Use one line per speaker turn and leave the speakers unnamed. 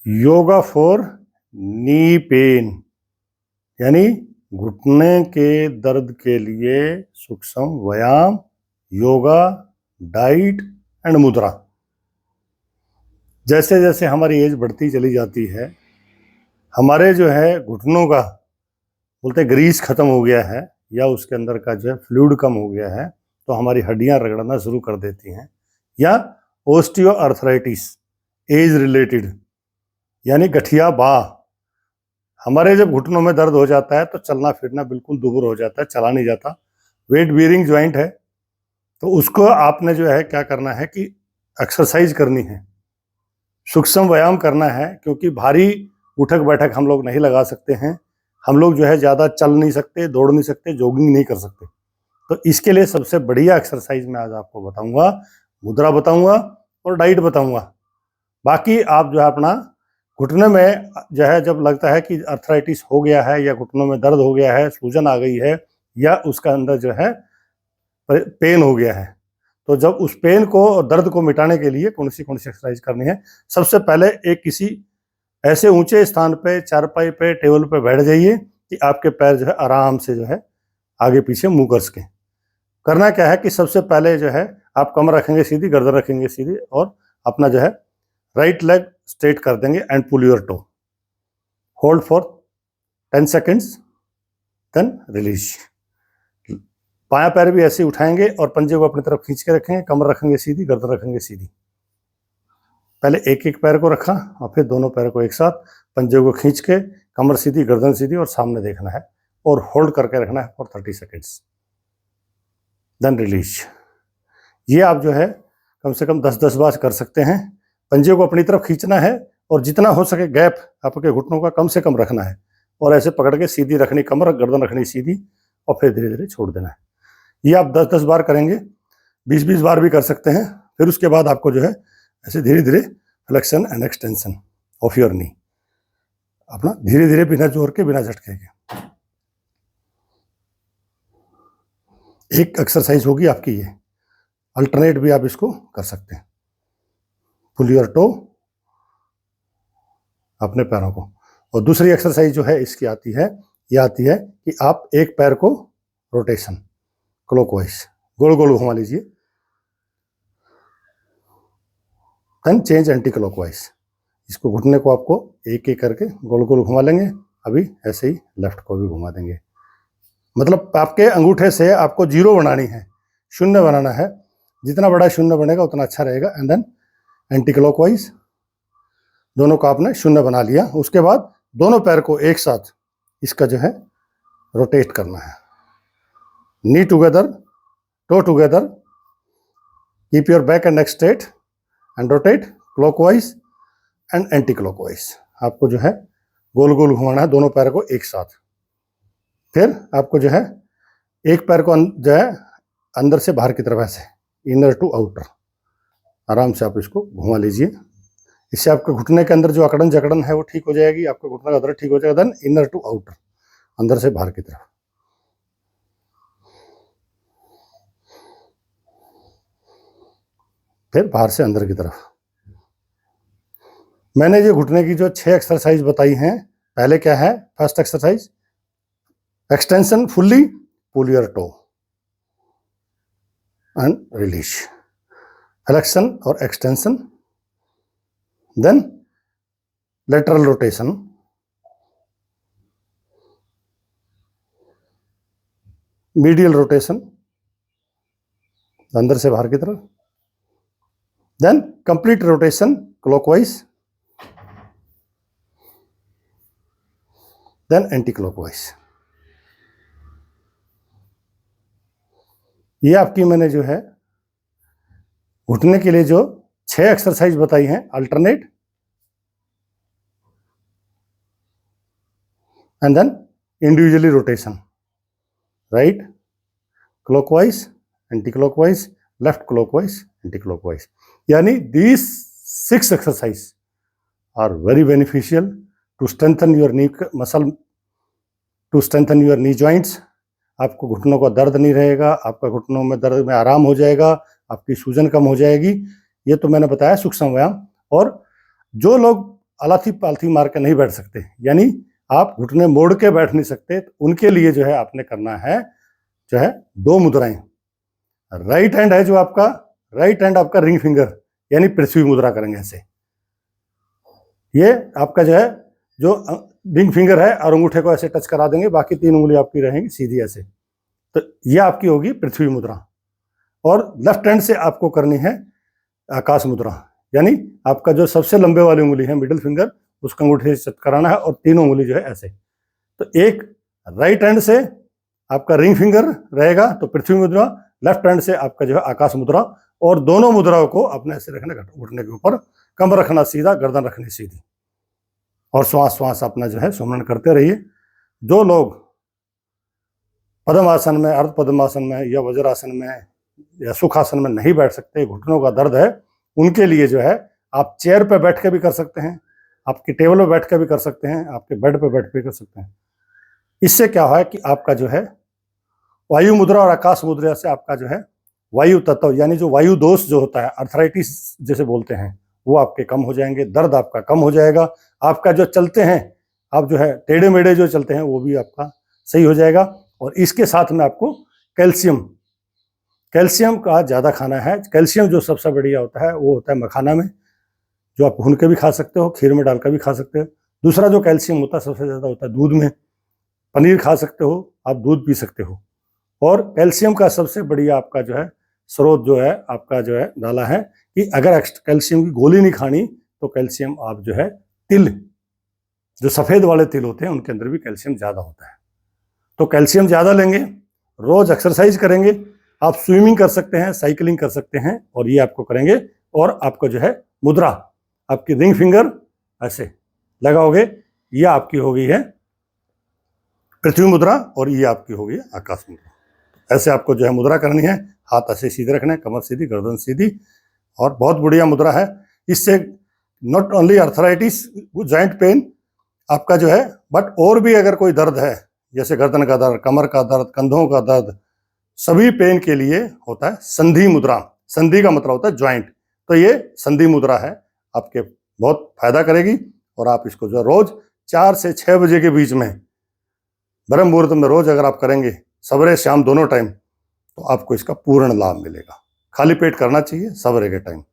Yoga for knee pain, यानी घुटने के दर्द के लिए सूक्ष्म व्यायाम, योगा, डाइट एंड मुद्रा। जैसे जैसे हमारी एज बढ़ती चली जाती है, हमारे जो है घुटनों का बोलते ग्रीस खत्म हो गया है या उसके अंदर का जो है फ्लूइड कम हो गया है, तो हमारी हड्डियां रगड़ना शुरू कर देती हैं। या ओस्टियोआर्थराइटिस एज रिलेटेड, यानी गठिया बाह। हमारे जब घुटनों में दर्द हो जाता है तो चलना फिरना बिल्कुल दुभर हो जाता है, चला नहीं जाता। वेट बियरिंग ज्वाइंट है, तो उसको आपने जो है क्या करना है कि एक्सरसाइज करनी है, सूक्ष्म व्यायाम करना है, क्योंकि भारी उठक बैठक हम लोग नहीं लगा सकते हैं। हम लोग जो है ज़्यादा चल नहीं सकते, दौड़ नहीं सकते, जॉगिंग नहीं कर सकते। तो इसके लिए सबसे बढ़िया एक्सरसाइज मैं आज आपको बताऊंगा, मुद्रा बताऊंगा और डाइट बताऊंगा। बाकी आप जो है अपना घुटने में जो है जब लगता है कि अर्थराइटिस हो गया है या घुटनों में दर्द हो गया है, सूजन आ गई है या उसका अंदर जो है पेन हो गया है, तो जब उस पेन को और दर्द को मिटाने के लिए कौन सी एक्सरसाइज करनी है। सबसे पहले एक किसी ऐसे ऊंचे स्थान पे, चारपाई पे, टेबल पे बैठ जाइए कि आपके पैर जो है आराम से जो है आगे पीछे मुंह कर सकें। करना क्या है कि सबसे पहले जो है आप कमर रखेंगे सीधी, गर्दन रखेंगे सीधी और अपना जो है राइट लेग स्ट्रेट कर देंगे and pull your toe. Hold for 10 seconds, then release. बायां पैर भी ऐसे ही उठाएंगे और पंजे को अपनी तरफ खींच के रखेंगे, कमर रखेंगे सीधी, गर्दन रखेंगे सीधी। पहले एक एक पैर को रखा और फिर दोनों पैर को एक साथ, पंजे को खींच के, कमर सीधी, गर्दन सीधी और सामने देखना है और होल्ड करके रखना है फॉर 30 सेकेंड्स, देन रिलीज। ये आप जो है कम से कम 10-10 बार कर सकते हैं। पंजे को अपनी तरफ खींचना है और जितना हो सके गैप आपके घुटनों का कम से कम रखना है और ऐसे पकड़ के सीधी रखनी कमर, गर्दन रखनी सीधी और फिर धीरे धीरे छोड़ देना है। ये आप 10-10 बार करेंगे, 20-20 बार भी कर सकते हैं। फिर उसके बाद आपको जो है ऐसे धीरे धीरे flexion and extension of your knee, अपना धीरे धीरे बिना जोर के, बिना झटके के। एक एक्सरसाइज होगी आपकी ये, अल्टरनेट भी आप इसको कर सकते हैं। पुल योर टो, अपने पैरों को। और दूसरी एक्सरसाइज जो है इसकी आती है, ये आती है कि आप एक पैर को रोटेशन क्लॉकवाइज गोल गोल घुमा लीजिए, देन चेंज एंटी क्लॉकवाइज। इसको घुटने को आपको एक एक करके गोल गोल घुमा लेंगे। अभी ऐसे ही लेफ्ट को भी घुमा देंगे। मतलब आपके अंगूठे से आपको जीरो बनानी है, शून्य बनाना है। जितना बड़ा शून्य बनेगा उतना अच्छा रहेगा। एंड देन एंटी क्लॉकवाइज, दोनों का आपने शून्य बना लिया। उसके बाद दोनों पैर को एक साथ इसका जो है रोटेट करना है, knee together, toe together, keep your back and neck straight and rotate clockwise and anti clockwise. आपको जो है गोल गोल घुमाना है दोनों पैर को एक साथ। फिर आपको जो है एक पैर को जो है अंदर से बाहर की तरफ ऐसे, इनर टू आउटर, आराम से आप इसको घुमा लीजिए। इससे आपके घुटने के अंदर जो अकड़न जकड़न है वो ठीक हो जाएगी, आपका घुटना का दर्द ठीक हो जाएगा। देन इनर टू आउटर, अंदर से बाहर की तरफ। फिर बाहर से अंदर की तरफ। मैंने ये घुटने की जो 6 एक्सरसाइज बताई हैं, पहले क्या है, first exercise extension fully, pull your toe and release, flexion और extension, then lateral rotation, medial rotation अंदर से बाहर की तरफ, then complete rotation clockwise, then anti clockwise. ये आपकी मैंने जो है घुटने के लिए जो 6 एक्सरसाइज बताई हैं, alternate and then individually rotation, right clockwise, anti clockwise, left clockwise, anti clockwise. यानी these 6 exercise are very beneficial to strengthen your knee muscle, to strengthen your knee joints. आपको घुटनों का दर्द नहीं रहेगा, आपका घुटनों में दर्द में आराम हो जाएगा, आपकी सूजन कम हो जाएगी। ये तो मैंने बताया सूक्ष्म व्यायाम। और जो लोग आलाथी पालथी मार के नहीं बैठ सकते, यानी आप घुटने मोड़ के बैठ नहीं सकते, तो उनके लिए जो है आपने करना है जो है 2 मुद्राएं। राइट हैंड है जो आपका, राइट हैंड आपका रिंग फिंगर यानी पृथ्वी मुद्रा करेंगे ऐसे। ये आपका जो है जो रिंग फिंगर है और अंगूठे को ऐसे टच करा देंगे, बाकी 3 उंगली आपकी रहेंगी सीधी ऐसे, तो ये आपकी होगी पृथ्वी मुद्रा। और लेफ्ट हैंड से आपको करनी है आकाश मुद्रा, यानी आपका जो सबसे लंबे वाली उंगली है मिडिल फिंगर, उसका अंगूठे से टच कराना है और 3 उंगली जो है ऐसे। तो एक राइट हैंड से आपका रिंग फिंगर रहेगा तो पृथ्वी मुद्रा, लेफ्ट हैंड से आपका जो है आकाश मुद्रा, और दोनों मुद्राओं को अपने ऐसे रखना, घुटने के ऊपर, कमर रखना सीधा, गर्दन रखनी सीधी, और श्वास श्वास अपना जो है सुमरन करते रहिए। जो लोग पद्मासन में, अर्ध पद्मासन में या वज्रासन में या सुखासन में नहीं बैठ सकते, घुटनों का दर्द है, उनके लिए जो है आप चेयर पे बैठ के भी कर सकते हैं, आपकी टेबल पे बैठ के भी कर सकते हैं, आपके बेड पे बैठ के भी कर सकते हैं। इससे क्या है कि आपका जो है वायु मुद्रा और आकाश मुद्रा से आपका जो है वायु तत्व, यानी जो वायु दोष जो होता है, अर्थराइटिस जैसे बोलते हैं, वो आपके कम हो जाएंगे, दर्द आपका कम हो जाएगा, आपका जो चलते हैं आप जो है टेढ़े मेढ़े जो चलते हैं वो भी आपका सही हो जाएगा। और इसके साथ में आपको कैल्शियम का ज़्यादा खाना है। कैल्शियम जो सबसे बढ़िया होता है वो होता है मखाना में, जो आप भून के भी खा सकते हो, खीर में डालकर भी खा सकते हो। दूसरा जो कैल्शियम होता है सबसे ज़्यादा होता है दूध में, पनीर खा सकते हो, आप दूध पी सकते हो। और कैल्शियम का सबसे बढ़िया आपका जो है स्रोत जो है आपका जो है डाला है कि अगर कैल्शियम की गोली नहीं खानी तो कैल्शियम आप जो है तिल, जो सफ़ेद वाले तिल होते हैं उनके अंदर भी कैल्शियम ज़्यादा होता है, तो कैल्शियम ज़्यादा लेंगे। रोज़ एक्सरसाइज करेंगे, आप स्विमिंग कर सकते हैं, साइकिलिंग कर सकते हैं, और ये आपको करेंगे। और आपको जो है मुद्रा, आपकी रिंग फिंगर ऐसे लगाओगे, ये आपकी हो गई है पृथ्वी मुद्रा और ये आपकी हो गई आकाश मुद्रा। ऐसे आपको जो है मुद्रा करनी है, हाथ ऐसे सीधे रखने, कमर सीधी, गर्दन सीधी, और बहुत बढ़िया मुद्रा है। इससे not only arthritis, joint pain आपका जो है, बट और भी अगर कोई दर्द है, जैसे गर्दन का दर्द, कमर का दर्द, कंधों का दर्द, सभी पेन के लिए होता है संधि मुद्रा। संधि का मतलब होता है ज्वाइंट, तो ये संधि मुद्रा है, आपके बहुत फायदा करेगी। और आप इसको जो रोज 4 से 6 बजे के बीच में ब्रह्म मुहूर्त में रोज अगर आप करेंगे, सवेरे शाम दोनों टाइम, तो आपको इसका पूर्ण लाभ मिलेगा। खाली पेट करना चाहिए सवेरे के टाइम।